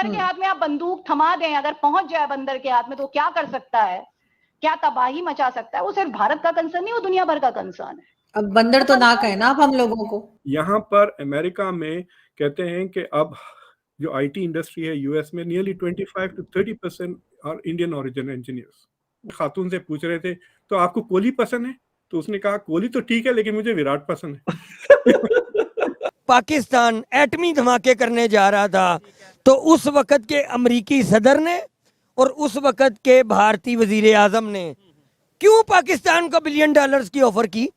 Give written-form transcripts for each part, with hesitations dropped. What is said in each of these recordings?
बंदर के हाथ में आप बंदूक थमा दें, अगर पहुंच जाए बंदर के हाथ में तो क्या कर सकता है, क्या तबाही मचा सकता है। वो सिर्फ भारत का कंसर्न नहीं, वो दुनिया भर का कंसर्न है। अब बंदर तो ना कहे ना आप हम लोगों को। यहाँ पर अमेरिका में कहते हैं कि अब जो आईटी इंडस्ट्री है यूएस में, नियरली 25 to 30% और इंडियन ओरिजिन इंजीनियर्स। खातून से पूछ रहे थे तो आपको कोहली पसंद है, तो उसने कहा कोहली तो ठीक है लेकिन मुझे विराट पसंद है। पाकिस्तान एटमी धमाके करने जा रहा था तो उस वक्त के अमरीकी सदर ने और उस वक्त के भारतीय वजीर आजम ने क्यों पाकिस्तान को $1 बिलियन की ऑफर की?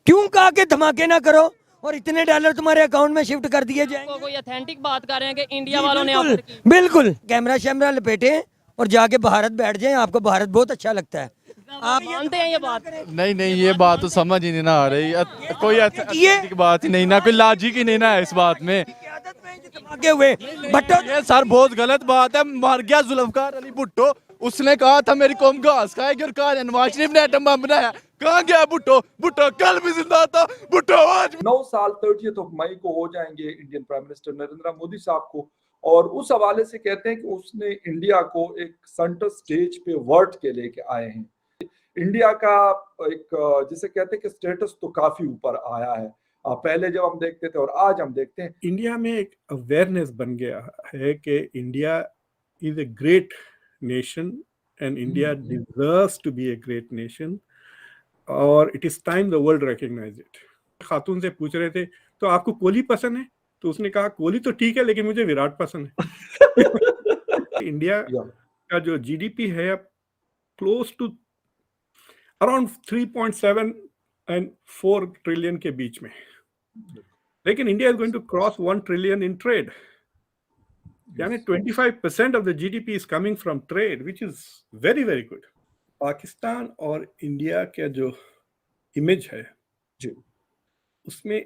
क्यों कहा कि धमाके ना करो और इतने डॉलर तुम्हारे अकाउंट में शिफ्ट कर दिए जाएंगे? कोई ऑथेंटिक बात कर रहे हैं कि इंडिया वालों ने बिल्कुल, बिल्कुल कैमरा शैमरा लपेटे और जाके भारत बैठ जाएं, आपको भारत बहुत अच्छा लगता है। आप मानते हैं ये बात? नहीं ये बात तो समझ ही नहीं ना आ रही, कोई ऐसी बात ही नहीं ना, कोई लॉजिक ही नहीं ना इस बात में। धमाके हुए बट ये सर बहुत गलत बात है। मर गया जुल्फकार अली भुट्टो, उसने कहा था मेरी कौम घास खाएगी और कहा नवाज शरीफ ने एटम बम बनाया। कहाँ गया भुट्टो? भुट्टो कल भी जिंदा था, भुट्टो आज। 9 साल 30 मई को हो जाएंगे Indian prime minister Narendra Modi साहब को, और उस हवाले से कहते हैं कि उसने इंडिया को एक सेंटर स्टेज पे वर्ल्ड के लेके आए हैं। इंडिया का एक जिसे कहते हैं कि स्टेटस तो काफी ऊपर आया है, पहले जब हम देखते थे और आज हम देखते हैं। इंडिया में एक अवेयरनेस बन गया है कि India is a great nation and India deserves to be a great nation, और it is time the world recognise it. खातून से पूछ रहे थे तो आपको कोहली पसंद है, तो उसने कहा कोहली तो ठीक है लेकिन मुझे विराट पसंद है। इंडिया का जो जीडीपी है अब close to around 3.7 and 4 trillion के बीच में, लेकिन India is going to cross 1 trillion in trade, यानी 25% of the GDP is coming from trade, which is very very good. Pakistan और इंडिया का जो इमेज है जी, उसमें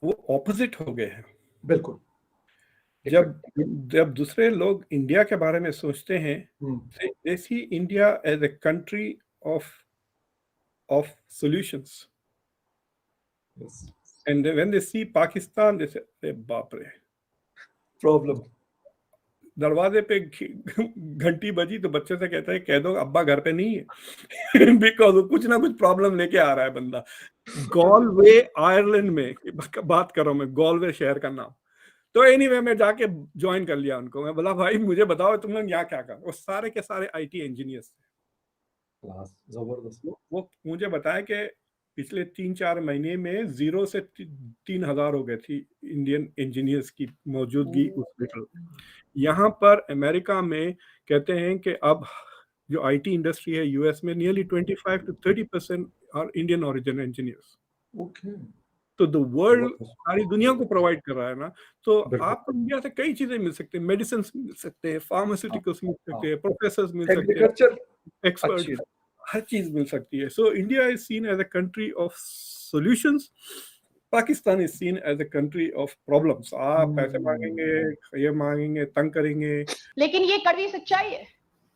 वो ऑपोजिट हो गए हैं। बिल्कुल। जब दूसरे लोग इंडिया के बारे में सोचते हैं, they see India as a country of solutions. Yes. And when they see Pakistan, they say, "अरे बाप रे, प्रॉब्लम।" दरवाजे पे घंटी बजी तो बच्चे से कहता है कह दो अब्बा घर पे नहीं है, बिकॉज कुछ ना कुछ प्रॉब्लम लेके आ रहा है बंदा। गॉलवे आयरलैंड में बात कर रहा हूँ मैं, गॉलवे शहर का नाम। तो एनीवे मैं जाके ज्वाइन कर लिया उनको। मैं बोला भाई मुझे बताओ तुम लोग यहाँ क्या कर, वो सारे के सारे आईटी इंजीनियर्स थे। जबरदस्त। वो मुझे बताया कि पिछले 3-4 महीने में 0 से 3,000 हो गए थी इंडियन इंजीनियर्स की मौजूदगी हॉस्पिटल। यहाँ पर अमेरिका में कहते हैं कि अब जो आईटी इंडस्ट्री है यूएस में, नियरली 25 to 30% और इंडियन ओरिजिन इंजीनियर्स। तो द वर्ल्ड सारी दुनिया को प्रोवाइड कर रहा है ना, तो आपको इंडिया से कई चीजें मिल सकती हैं, मेडिसिन मिल सकते हैं, फार्मास्यूटिकल्स मिल सकते हैं, प्रोफेसर्स मिल सकते हैं, एक्सपर्ट, हर चीज मिल सकती है। So India is seen as a country of solutions, Pakistan is seen as a country of problems. आप पैसे मांगेंगे, ये मांगेंगे, तंग करेंगे। लेकिन ये कड़वी सच्चाई है,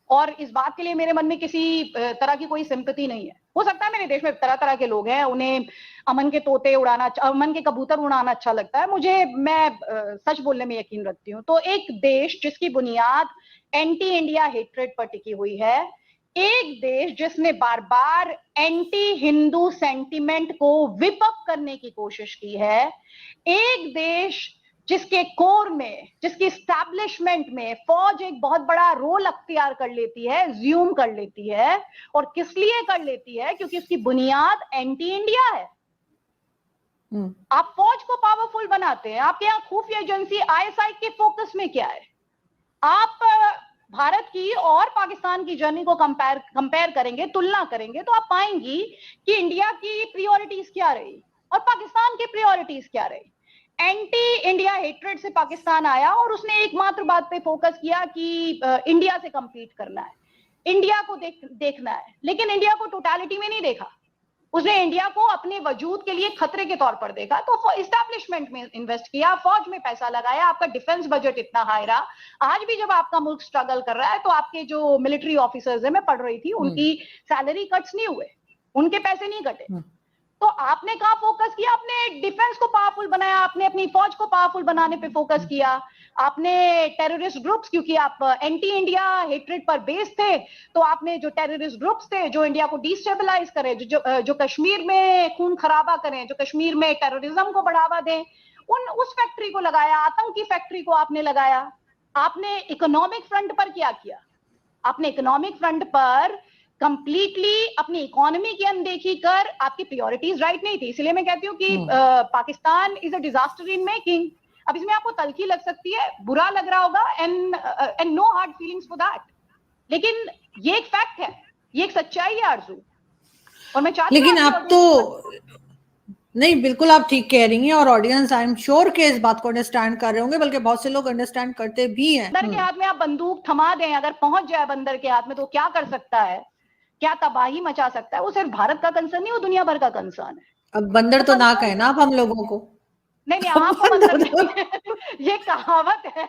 और इस बात के लिए मेरे मन में किसी तरह की कोई सिंपैथी नहीं है। हो सकता है मेरे देश में तरह तरह के लोग हैं, उन्हें अमन के तोते उड़ाना, अमन के कबूतर उड़ाना अच्छा लगता है, मैं सच बोलने में यकीन रखती हूँ। तो एक देश जिसकी बुनियाद एंटी इंडिया हेट्रेड पर टिकी हुई है, एक देश जिसने बार बार एंटी हिंदू सेंटिमेंट को विप अप करने की कोशिश की है, एक देश जिसके कोर में, जिसकी स्टैब्लिशमेंट में फौज एक बहुत बड़ा रोल अख्तियार कर लेती है, ज्यूम कर लेती है, और किस लिए कर लेती है? क्योंकि उसकी बुनियाद एंटी इंडिया है। आप फौज को पावरफुल बनाते हैं, आपके यहाँ खुफिया एजेंसी आईएसआई के फोकस में क्या है? आप भारत की और पाकिस्तान की जर्नी को कंपेयर करेंगे, तुलना करेंगे, तो आप पाएंगी कि इंडिया की प्रायोरिटीज क्या रही और पाकिस्तान की प्रायोरिटीज क्या रही। एंटी इंडिया हेट्रेड से पाकिस्तान आया और उसने एकमात्र बात पे फोकस किया कि इंडिया से compete करना है, इंडिया को देखना है, लेकिन इंडिया को टोटालिटी में नहीं देखा। उसने इंडिया को अपने वजूद के लिए खतरे के तौर पर देखा, तो इस्टेब्लिशमेंट में इन्वेस्ट किया, फौज में पैसा लगाया, आपका डिफेंस बजट इतना हाई रहा। आज भी जब आपका मुल्क स्ट्रगल कर रहा है तो आपके जो मिलिट्री ऑफिसर्स है, मैं पढ़ रही थी, उनकी सैलरी कट्स नहीं हुए, उनके पैसे नहीं कटे। तो आपने कहाँ फोकस किया? आपने डिफेंस को पावरफुल बनाया, आपने अपनी फौज को पावरफुल बनाने पे फोकस किया, आपने टेररिस्ट ग्रुप्स, क्योंकि आप एंटी इंडिया हेट्रेड पर बेस्ड थे, तो आपने जो टेररिस्ट ग्रुप्स थे जो इंडिया को डिस्टेबलाइज करें, जो कश्मीर में खून खराबा करें, जो कश्मीर में टेररिज्म को बढ़ावा दें, उस फैक्ट्री को लगाया, आतंकी फैक्ट्री को आपने लगाया। आपने इकोनॉमिक फ्रंट पर क्या किया? आपने इकोनॉमिक फ्रंट पर कंप्लीटली अपनी इकोनॉमी की अनदेखी कर, आपकी प्रायोरिटीज राइट नहीं थी। इसलिए मैं कहती हूँ कि Pakistan is a disaster in making. अब इसमें आपको तल्खी लग सकती है, बुरा लग रहा होगा, and no hard feelings for that, लेकिन ये एक फैक्ट है, ये एक सच्चाई है आरजू। और मैं चाहती हूँ लेकिन आप तो नहीं, बिल्कुल आप ठीक कह रही हैं, और ऑडियंस आई एम श्योर के इस बात को अंडरस्टैंड कर रहे होंगे, बल्कि बहुत से लोग अंडरस्टैंड करते भी हैं। बंदर के हाथ में आप बंदूक थमा दें, अगर पहुंच जाए बंदर के हाथ में, तो क्या कर सकता है, क्या तबाही मचा सकता है? वो सिर्फ भारत का कंसर्न नहीं, वो दुनिया भर का कंसर्न है। अब बंदर तो ना कहे ना आप हम लोगों को। नहीं आपको बंदर नहीं, ये कहावत है,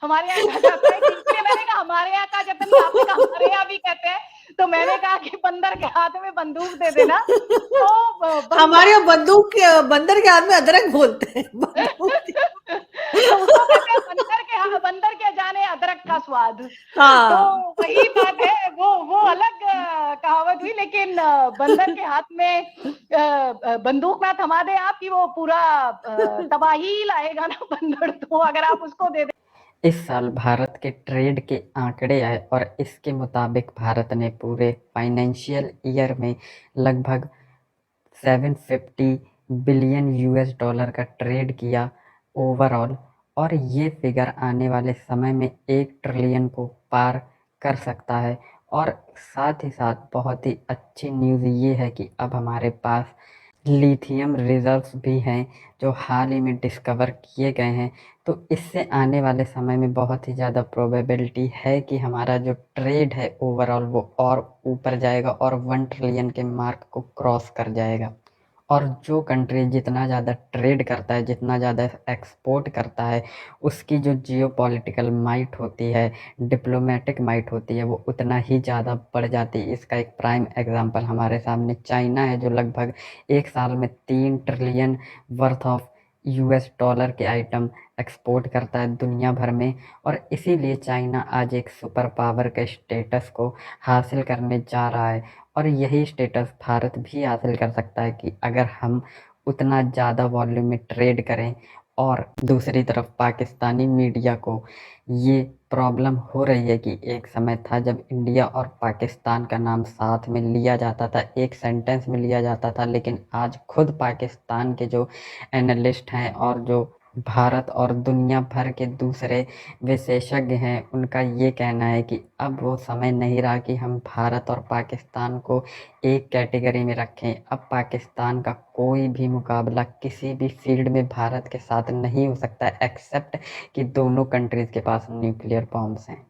हमारे यहाँ कहा जाता है कि, इसलिए मैंने कहा हमारे यहाँ कहा जाता नहीं, आपने कहा हमारे यहाँ भी कहते हैं, तो मैंने कहा कि बंदर के हाथ में बंदूक दे देना। तो हमारे यहाँ बंदर के हाथ में अदरक बोलते हैं। तो उसको कहते हैं बंदर के जाने अदरक का स्वाद। हाँ। तो वही बात है, वो अलग कहावत हुई, लेकिन बंदर के हाथ में बंदूक ना थमा दे आप, कि वो पूरा तबाही लाएगा ना बंदर, तो अगर आप उसको दे दे। इस साल भारत के ट्रेड के आंकड़े आए और इसके मुताबिक भारत ने पूरे फाइनेंशियल ईयर में लगभग 750 बिलियन यूएस डॉलर का ट्रेड किया ओवरऑल, और ये फिगर आने वाले समय में 1 ट्रिलियन को पार कर सकता है। और साथ ही साथ बहुत ही अच्छी न्यूज़ ये है कि अब हमारे पास लिथियम रिजर्व्स भी हैं जो हाल ही में डिस्कवर किए गए हैं। तो इससे आने वाले समय में बहुत ही ज़्यादा प्रोबेबिलिटी है कि हमारा जो ट्रेड है ओवरऑल वो और ऊपर जाएगा और 1 ट्रिलियन के मार्क को क्रॉस कर जाएगा। और जो कंट्री जितना ज़्यादा ट्रेड करता है, जितना ज़्यादा एक्सपोर्ट करता है, उसकी जो जियोपॉलिटिकल माइट होती है, डिप्लोमेटिक माइट होती है, वो उतना ही ज़्यादा बढ़ जाती है। इसका एक प्राइम एग्जांपल हमारे सामने चाइना है, जो लगभग एक साल में 3 trillion worth of US dollar के आइटम एक्सपोर्ट करता है दुनिया भर में। और इसीलिए चाइना आज एक सुपर पावर के स्टेटस को हासिल करने जा रहा है, और यही स्टेटस भारत भी हासिल कर सकता है कि अगर हम उतना ज़्यादा वॉल्यूम में ट्रेड करें। और दूसरी तरफ पाकिस्तानी मीडिया को ये प्रॉब्लम हो रही है कि एक समय था जब इंडिया और पाकिस्तान का नाम साथ में लिया जाता था, एक सेंटेंस में लिया जाता था, लेकिन आज खुद पाकिस्तान के जो एनालिस्ट हैं और जो भारत और दुनिया भर के दूसरे विशेषज्ञ हैं, उनका ये कहना है कि अब वो समय नहीं रहा कि हम भारत और पाकिस्तान को एक कैटेगरी में रखें। अब पाकिस्तान का कोई भी मुकाबला किसी भी फील्ड में भारत के साथ नहीं हो सकता, एक्सेप्ट कि दोनों कंट्रीज़ के पास न्यूक्लियर बॉम्ब्स हैं।